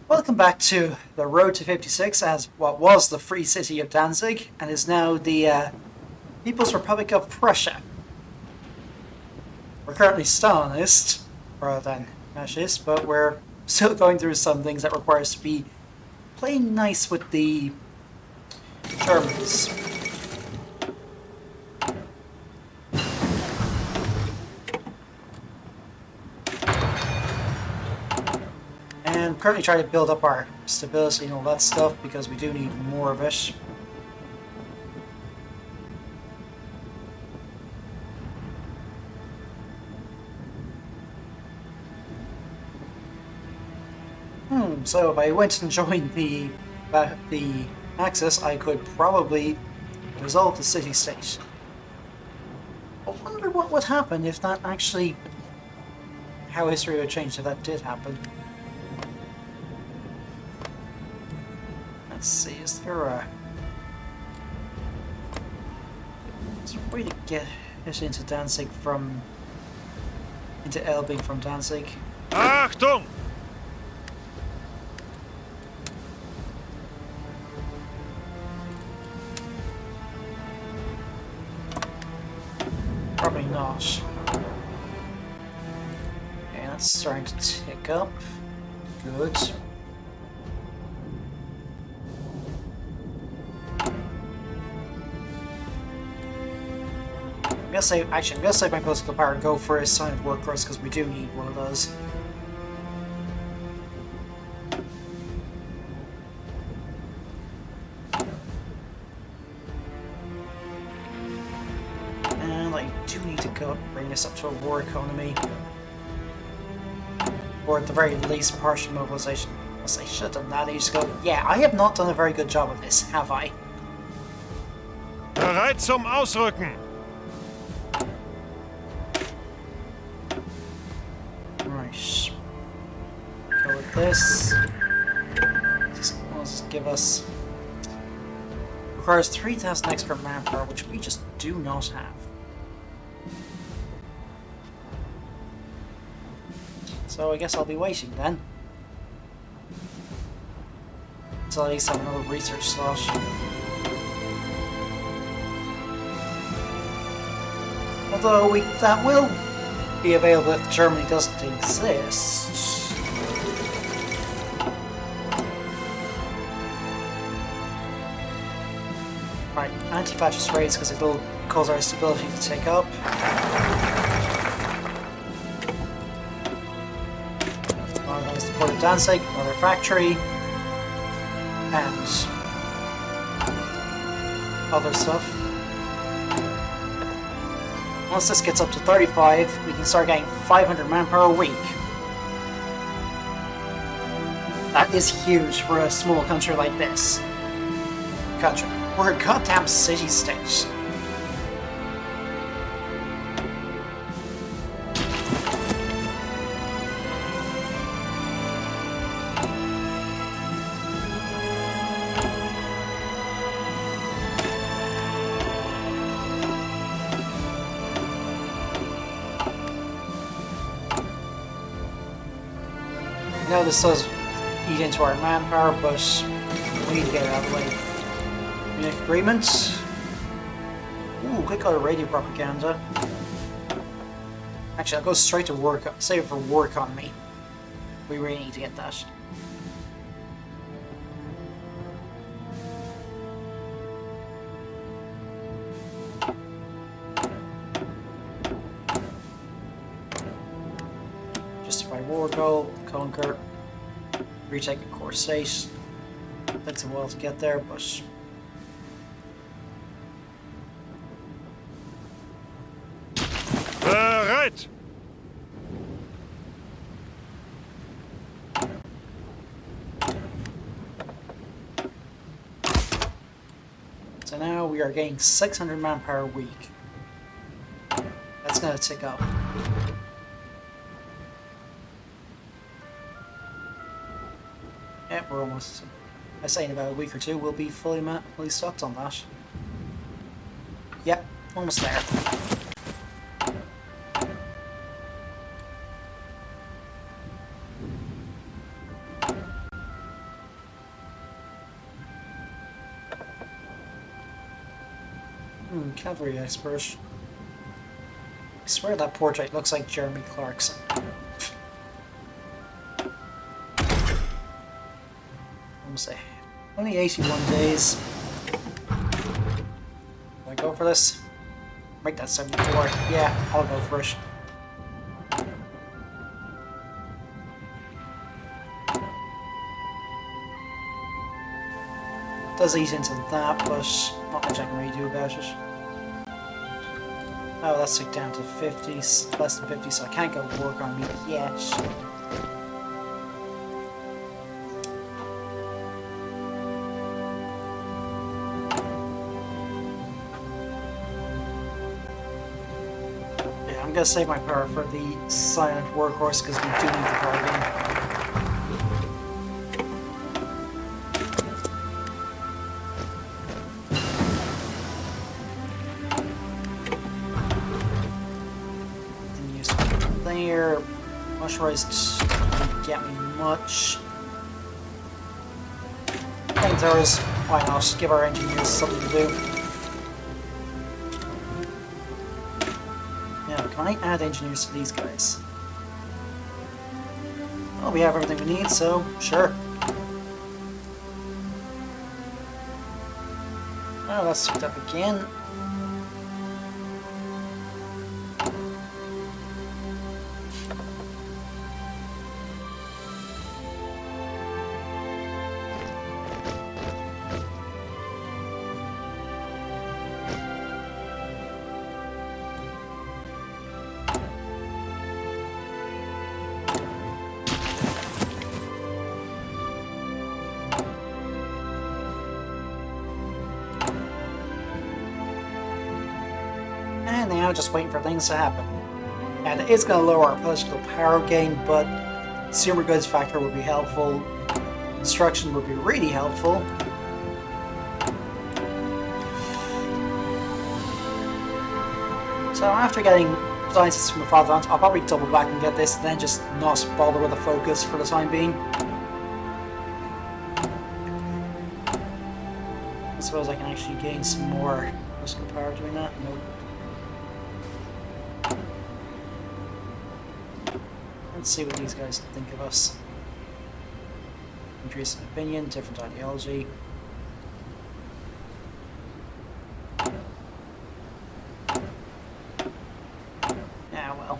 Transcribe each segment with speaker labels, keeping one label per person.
Speaker 1: Welcome back to the Road to 56 as what was the Free City of Danzig and is now the People's Republic of Prussia. We're currently Stalinist, rather than fascist, but we're still going through some things that require us to be playing nice with the Germans. And currently trying to build up our stability and all that stuff because we do need more of it. So if I went and joined the Axis, I could probably resolve the city-state. I wonder what would happen if that actually... how history would change if that did happen. Let's see, is there a way to get it into Danzig from... into Elbing from Danzig?
Speaker 2: Achtung!
Speaker 1: Probably not. Okay, that's starting to tick up. Good. I'm gonna save my political power and go for a silent workforce because we do need one of those. And I do need to go bring this up to a war economy. Or at the very least partial mobilization. I should have done that ages ago. Yeah, I have not done a very good job of this, have I?
Speaker 2: Bereit zum Ausrücken!
Speaker 1: Right. Go with this. Just give us... requires 3,000 extra manpower, which we just do not have. So I guess I'll be waiting then. Until at least have another research slot. Although that will be available if Germany doesn't exist. Right, anti-fascist raids because it'll cause our stability to tick up. Organize the port of Danzig, another factory, and other stuff. Once this gets up to 35, we can start getting 500 manpower a week. That is huge for a small country like this. We're a goddamn city-state. I know this does eat into our manpower, but we need to get it out of the way. Munich agreement. Ooh, click on radio propaganda. Actually, I'll go straight to war. Save it for war economy. We really need to get that. Justify war goal. Conquer. Retake a core state. Takes a while to get there, but.
Speaker 2: Bereit!
Speaker 1: So now we are getting 600 manpower a week. That's gonna tick up. Yep, we're almost. I say in about a week or two we'll be fully stocked on that. Yep, almost there. Cavalry expert. I swear that portrait looks like Jeremy Clarkson. I'm say, only 81 days. Do I go for this? Make that 74. Yeah, I'll go for it. Does eat into that, but not much I can really do about it. Oh, that's ticked down to 50, less than 50, so I can't go work on me yet. Yeah, I'm gonna save my power for the silent workhorse because we do need the bargain. There, motorized didn't get me much. Flamethrowers, why not? Give our engineers something to do. Now, can I add engineers to these guys? Well, we have everything we need, so sure. Oh, that's picked up again. And now just waiting for things to happen. And it's going to lower our political power gain, but consumer goods factor would be helpful. Construction would be really helpful. So after getting scientists from the fatherland, I'll probably double back and get this, and then just not bother with the focus for the time being. I suppose I can actually gain some more political power doing that. Nope. Let's see what these guys think of us. Increase in opinion, different ideology. Yeah, well.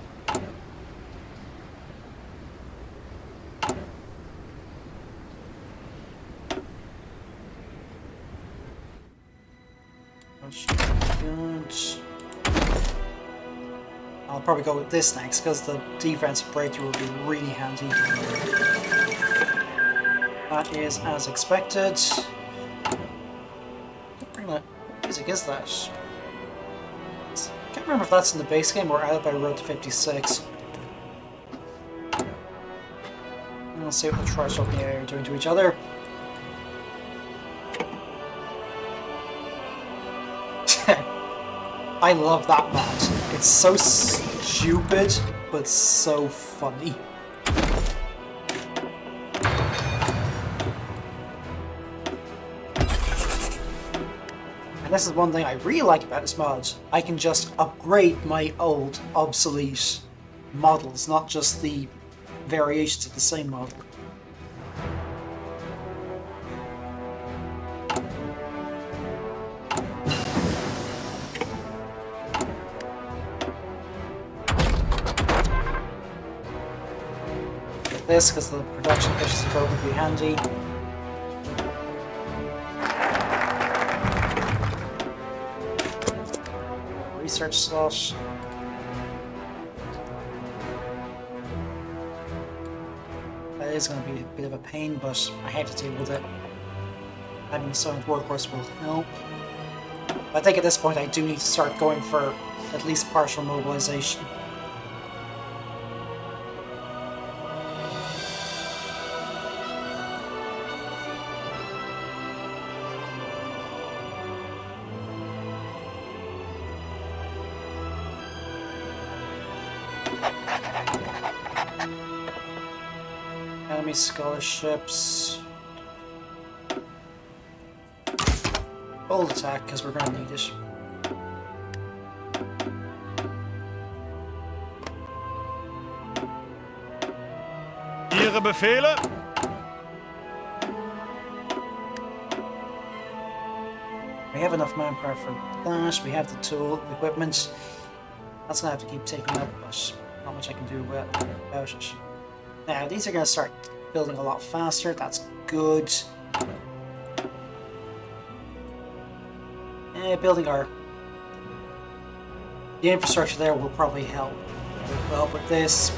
Speaker 1: That's good. I'll probably go with this next, because the defensive breakthrough will be really handy. That is as expected. What music is that? I can't remember if that's in the base game or out by Road to 56. And let's see what the trash up in the air are doing to each other. I love that mod. It's so stupid, but so funny. And this is one thing I really like about this mod. I can just upgrade my old, obsolete models, not just the variations of the same model. This, because the production efficiency curve would be handy. Research slot. That is going to be a bit of a pain, but I have to deal with it. Having a silent workhorse will help. But I think at this point I do need to start going for at least partial mobilization. Enemy scholarships. Bold attack, because we're going to need it.
Speaker 2: Ihre Befehle?
Speaker 1: We have enough manpower for that. We have the tool, equipment. That's gonna have to keep taking up, but not much I can do about it. Now these are gonna start building a lot faster. That's good. Building the infrastructure there will probably help. We'll help with this.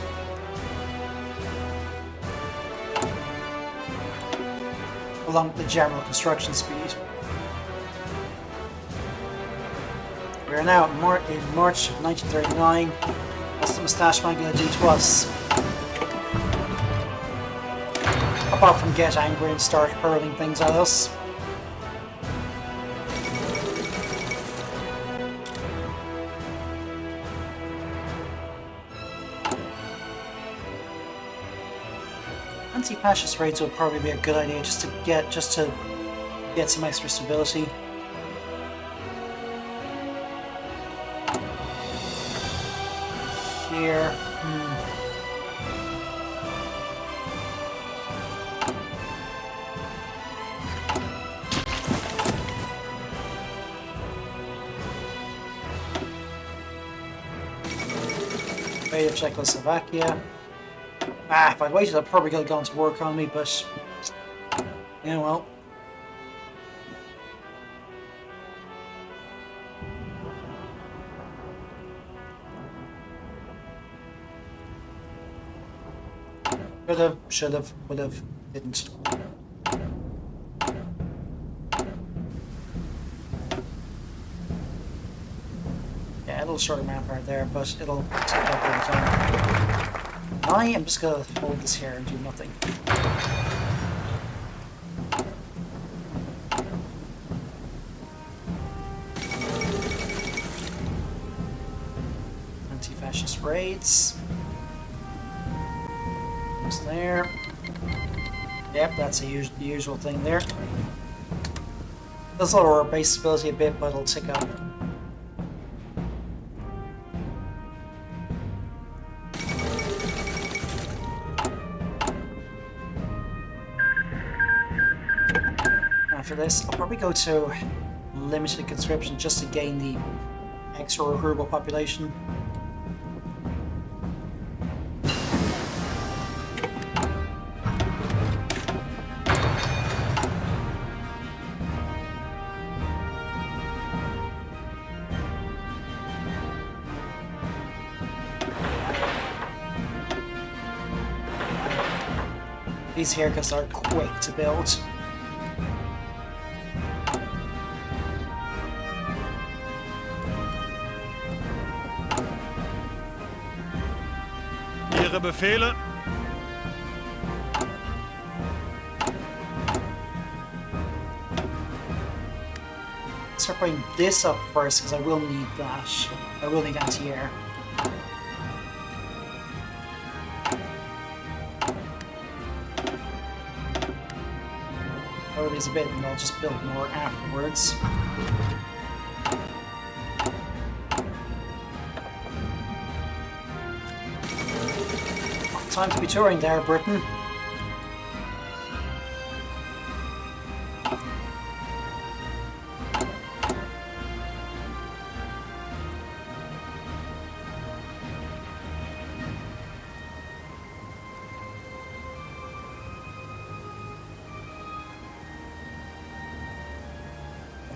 Speaker 1: Along with the general construction speed. We are now in March of 1939. What's the Moustache Mann going to do to us? Apart from get angry and start hurling things at us. Anti-fascist raids would probably be a good idea just to get some extra stability. Here. Invade of Czechoslovakia. If I'd waited, I'd probably could have gone to war economy, but yeah, well. Could have, should have, would have, didn't. Yeah, a little shorter manpower there, but it'll take up all the time. I am just gonna hold this here and do nothing. Anti-fascist raids. What's there? Yep, that's the usual thing there. Does lower our base stability a bit, but it'll tick up. After this, I'll probably go to limited conscription just to gain the extra recruitable population. These haircuts are quick to build.
Speaker 2: Ihre Befehle?
Speaker 1: Start putting this up first because I will need that. I will need anti-air. Lower these a bit and I'll just build more afterwards. Time to be touring there, Britain.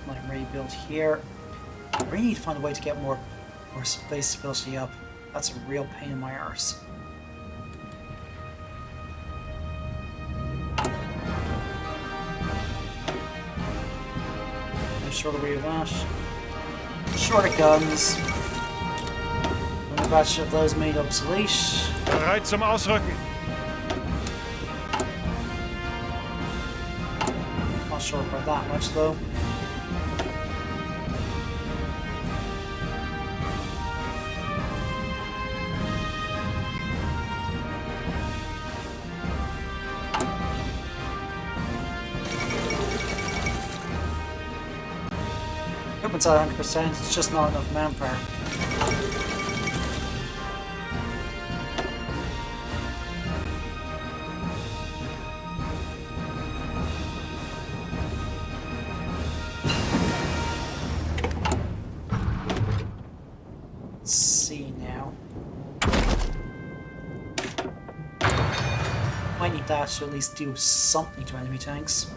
Speaker 1: Might rebuild here. I really need to find a way to get more space stability up. That's a real pain in my arse. Shorter way of that. Shorter guns. One batch of those made obsolete.
Speaker 2: Bereit zum Ausrücken.
Speaker 1: Not sure about that much though. Equipment's at 100%, it's just not enough manpower. Might need that to at least do something to enemy tanks.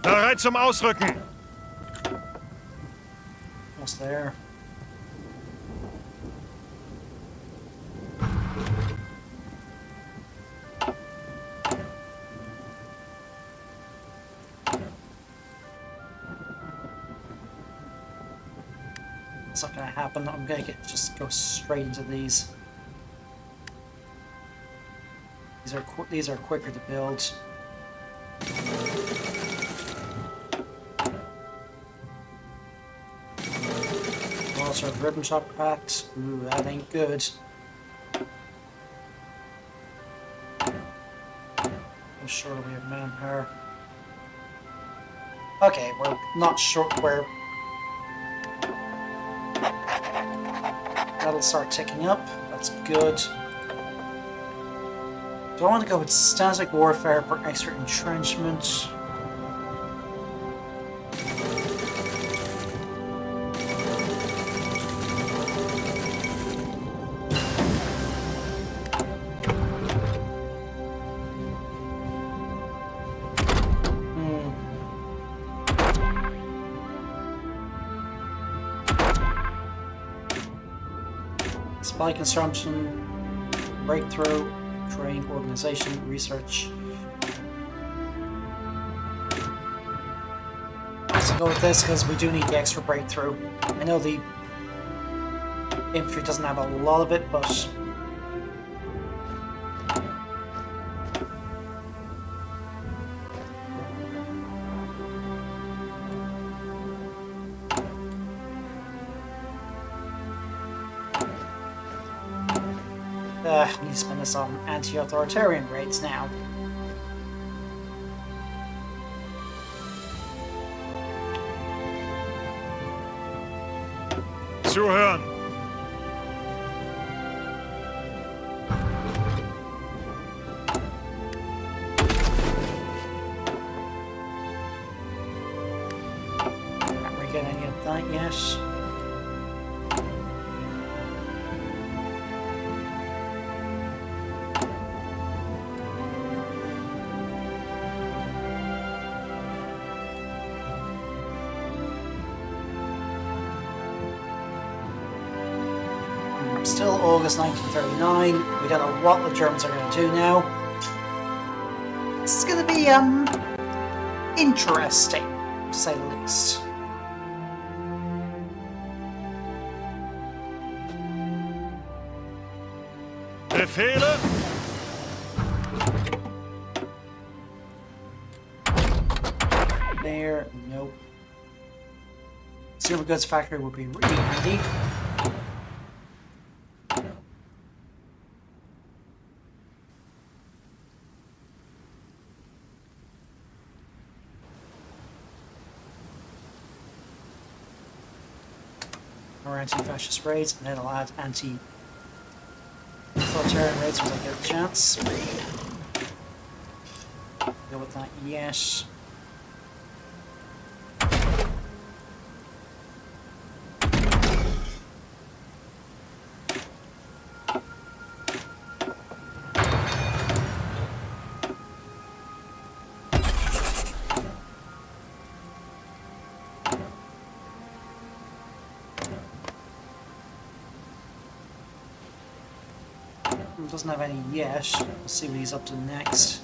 Speaker 2: Bereit zum Ausrücken!
Speaker 1: Almost there. It's not going to happen. I'm going to just go straight into these. These are quicker to build. Also have ribbon shot cracked. Ooh, that ain't good. I'm sure we have manpower. Okay, we're not sure where. That'll start ticking up. That's good. Do I want to go with static warfare for extra entrenchment? Supply consumption, breakthrough, train, organization, research. Let's go with this because we do need the extra breakthrough. I know the infantry doesn't have a lot of it, but we need to spend this on anti-authoritarian raids now.
Speaker 2: Zuhören!
Speaker 1: Are we getting any of that yet? Still August 1939. We don't know what the Germans are going to do now. This is going to be interesting, to say the least.
Speaker 2: Befehle!
Speaker 1: There, nope. Consumer goods factory would be really handy. More anti-fascist raids, and then I'll add anti-authoritarian raids when I get a chance. Deal with that, yes. Doesn't have any yet. We'll see what he's up to next.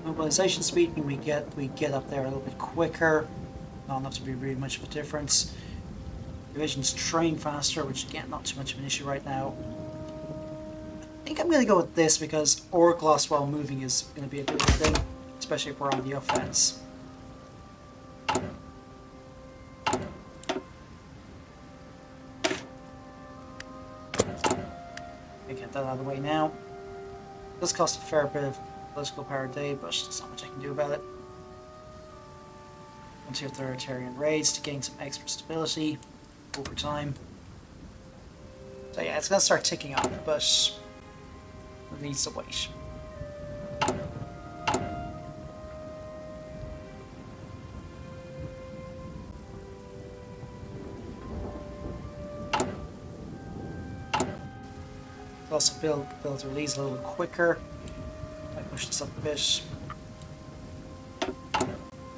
Speaker 1: Mobilization speed we get up there a little bit quicker. Not enough to be really much of a difference. Divisions train faster, which again not too much of an issue right now. I think I'm going to go with this because orc loss while moving is going to be a bit of a thing, especially if we're on the offense. Get that out of the way now. It does cost a fair bit of political power a day, but there's not much I can do about it. Anti-authoritarian raids to gain some extra stability over time. So yeah, it's going to start ticking up, but it needs to wait. Also filter these a little quicker. I push this up a bit.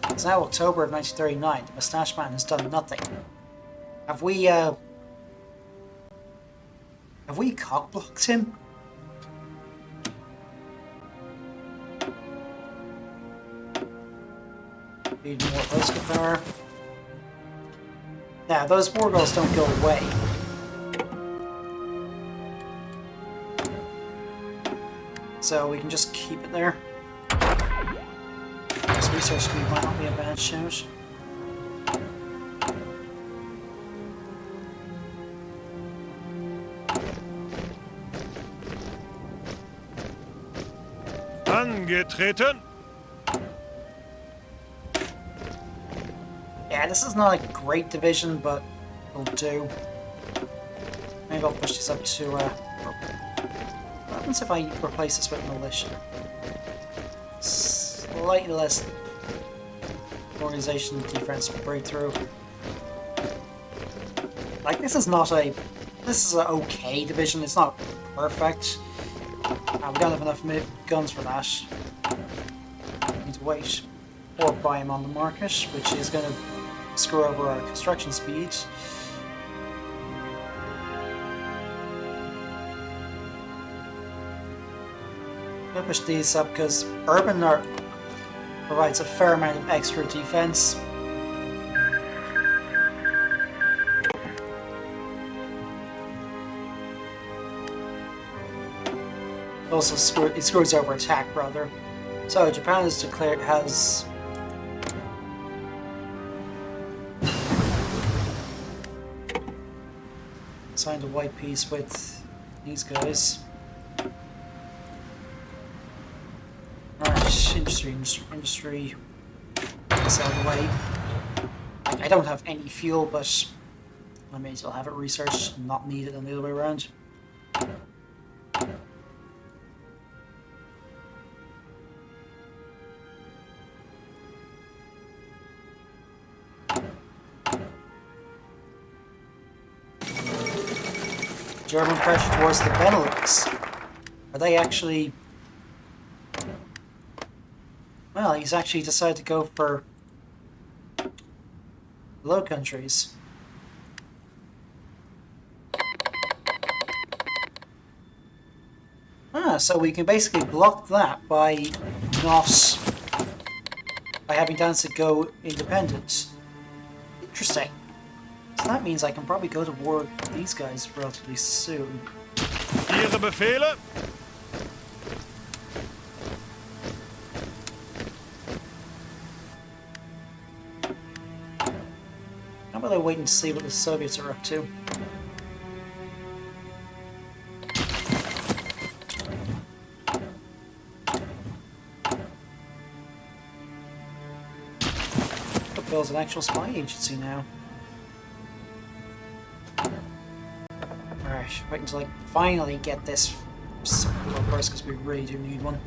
Speaker 1: It's now October of 1939. The Moustache Man has done nothing. Have we cockblocked him? Need more Husker power. Now, those war goals don't go away. So we can just keep it there. This research speed might not be a bad shout.
Speaker 2: Angetreten.
Speaker 1: Yeah, this is not a great division, but it'll do. Maybe I'll push this up to... what happens if I replace this with militia? Slightly less organization defense breakthrough. Like, this is not a... This is an okay division, it's not perfect. We don't have enough guns for that. We need to wait. Or buy them on the market, which is going to screw over our construction speed. I'm going to push these up because urban provides a fair amount of extra defense. Also, it screws over attack, rather. So Japan has declared signed a white peace with these guys. Alright, industry. This out of the way. I don't have any fuel, but I may as well have it researched and not need it on the other way around. German pressure towards the Benelux. Are they actually... Well, he's actually decided to go for Low Countries. So we can basically block that by having Danzig go independent. Interesting. So that means I can probably go to war with these guys relatively soon.
Speaker 2: Ihre Befehle?
Speaker 1: How about I wait and see what the Soviets are up to? Builds an actual spy agency now. Alright, wait until I finally get this first, because we really do need one.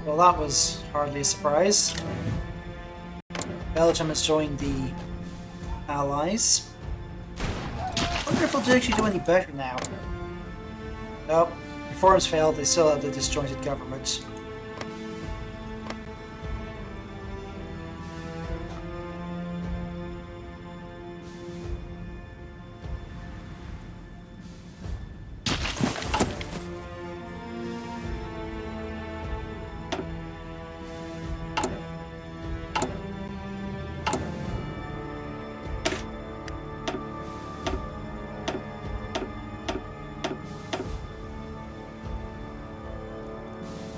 Speaker 1: Well, that was hardly a surprise. Belgium has joined the Allies. I wonder if they'll actually do any better now. Nope. Reforms failed, they still have the disjointed government.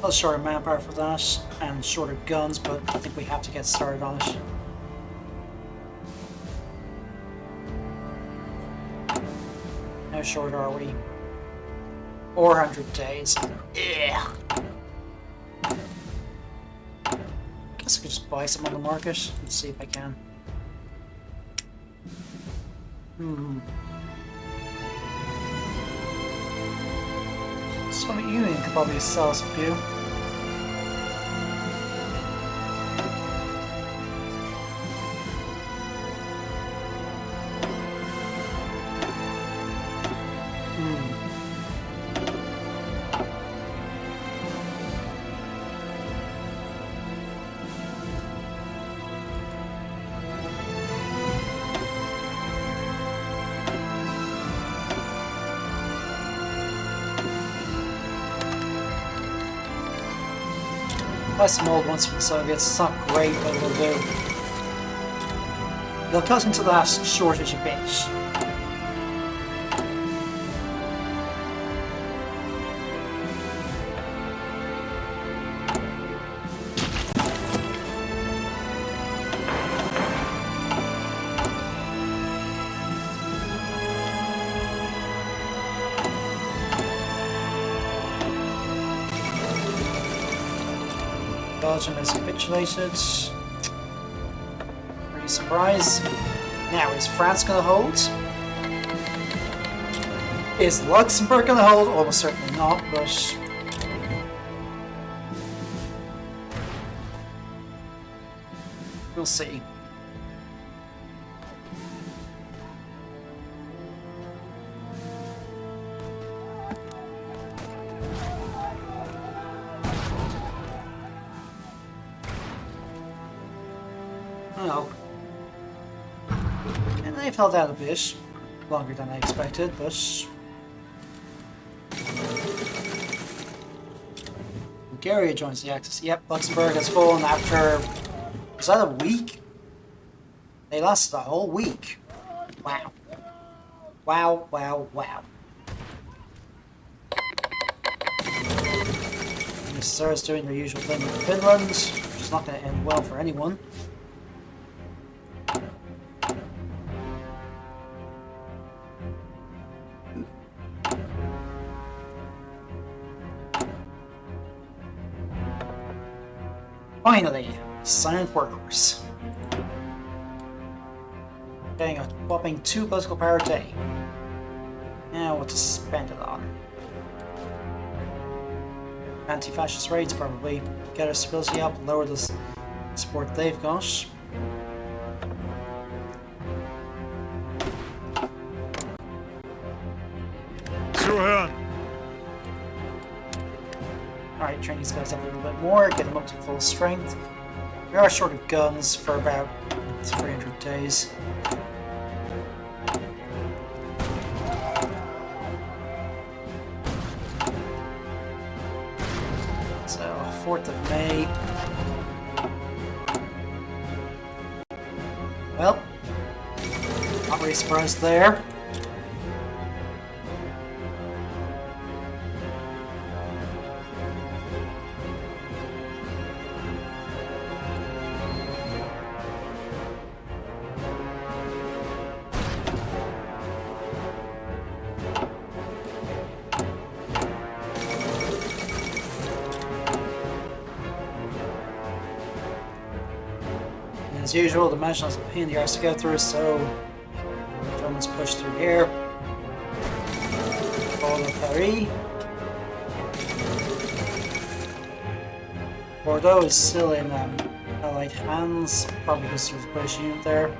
Speaker 1: Shorter manpower for that, and shorter guns, but I think we have to get started on it. How short are we? 400 days. Yeah. Guess I could just buy some on the market. Let's see if I can. Soviet Union could probably sell us a few. Buy some old ones from the Soviets. It's not great, but it'll do. They'll cut into that shortage a bit. Belgium has capitulated. Pretty surprised. Now, is France going to hold? Is Luxembourg going to hold? Almost certainly not, but... we'll see. Oh. And they've held out a bit. Longer than I expected, but... Bulgaria joins the Axis. Yep, Luxembourg has fallen after... was that a week? They lasted a whole week. Wow. Wow, wow, wow. The USSR doing their usual thing with Finland, which is not going to end well for anyone. Finally, silent workforce. Getting a whopping 2 political power a day. Now what to spend it on? Anti-fascist raids probably. Get our stability up, lower the support they've got.
Speaker 2: Zuhören!
Speaker 1: Alright, train these guys up a little bit more, get them up to full strength. We are short of guns for about 300 days. So, 4th of May. Well, not really surprised there. As usual, the Nationals are a pain in the arse to go through, so the Germans push through here. Follow Paris. Bordeaux is still in Allied hands, probably because there's a British unit there.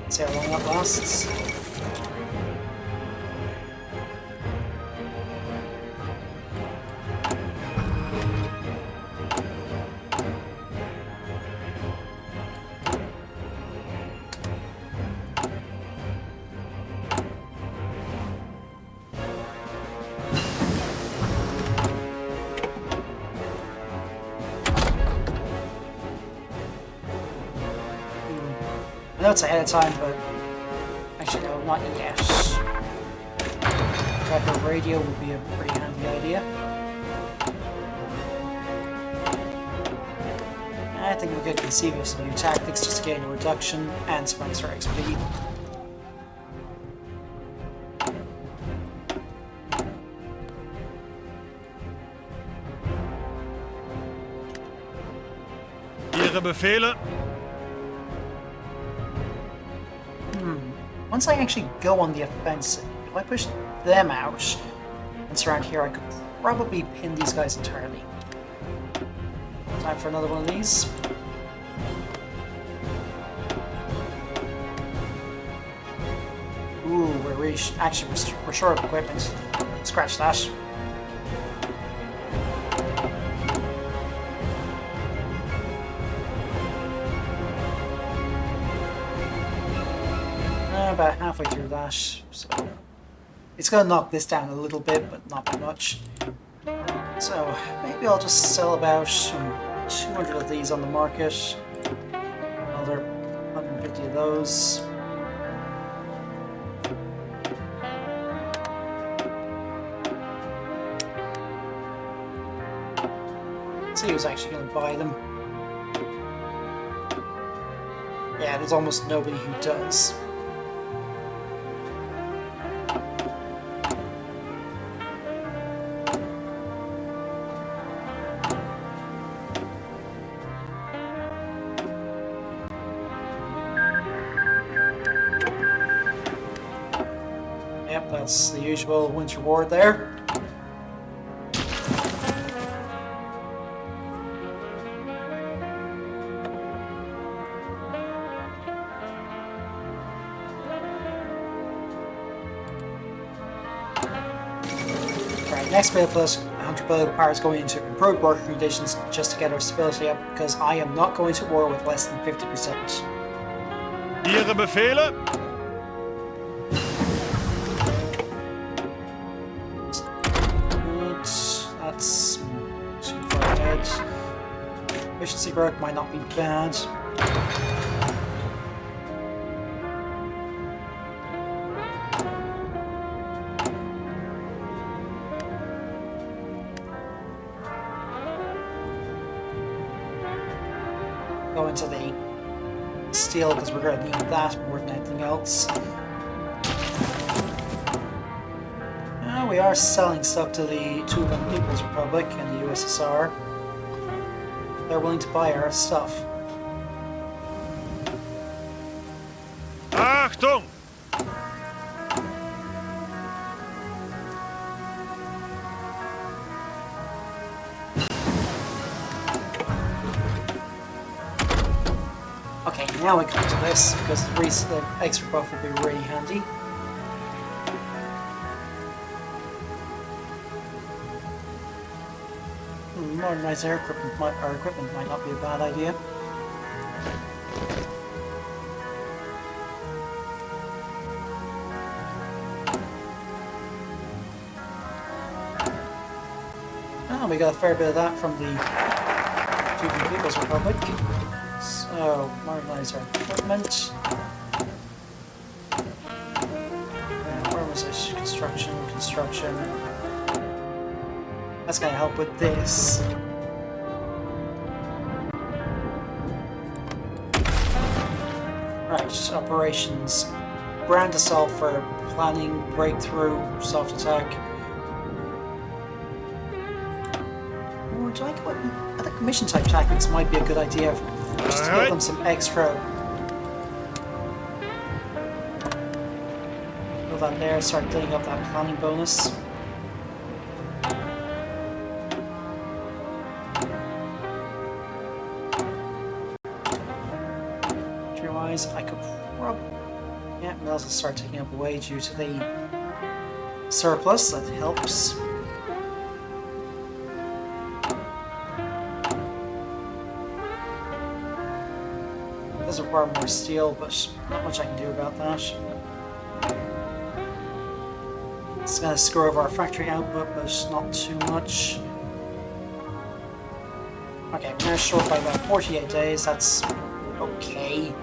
Speaker 1: See how long that lasts. I know it's ahead of time, but actually no, not yet. Tracker radio would be a pretty handy idea. I think we could conceive of some new tactics just to gain a reduction and some extra XP.
Speaker 2: Ihre Befehle?
Speaker 1: once I actually go on the offensive, if I push them out and surround here, I could probably pin these guys entirely. Time for another one of these. Ooh, we're really actually we're short of equipment. Scratch that. About halfway through that, so it's going to knock this down a little bit, but not by much. So maybe I'll just sell about 200 of these on the market. Another 150 of those. Let's see who's actually going to buy them. Yeah, there's almost nobody who does. Yep, that's the usual winter reward there. Right, next bit plus 100 political power is going into improved working conditions just to get our stability up, because I am not going to war with less than 50%.
Speaker 2: Ihre Befehle?
Speaker 1: That's too far ahead. Efficiency growth might not be bad. Go into the steel because we're going to need that more than anything else. We are selling stuff to the People's Republic and the USSR. They're willing to buy our stuff.
Speaker 2: Achtung!
Speaker 1: Okay, now we come to this, because the extra buff will be really handy. Modernize our equipment might not be a bad idea. Oh, we got a fair bit of that from the People's Republic. So, modernize our equipment. Where was it? Construction. That's going to help with this. Right, operations. Grand assault for planning, breakthrough, soft attack. Or do I go with I think mission type tactics might be a good idea. Just to give them some extra. Go that there, start building up that planning bonus. I could probably, yeah, we'll also start taking up away due to the surplus. That helps. It does require more steel, but not much I can do about that. It's going to screw over our factory output, but not too much. Okay, I'm now short by about 48 days. That's okay.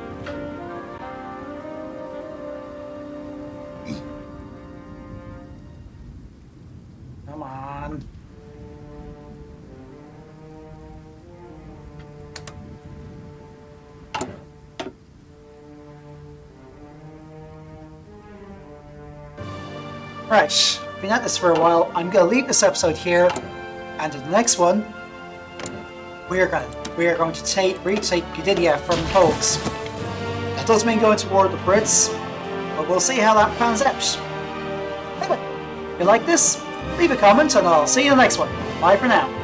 Speaker 1: Come on. Right, been at this for a while. I'm going to leave this episode here, and in the next one, we are going to retake Gdynia from the Poles. That does mean going to war with the Brits, but we'll see how that pans out. Anyway, if you like this, leave a comment and I'll see you in the next one. Bye for now.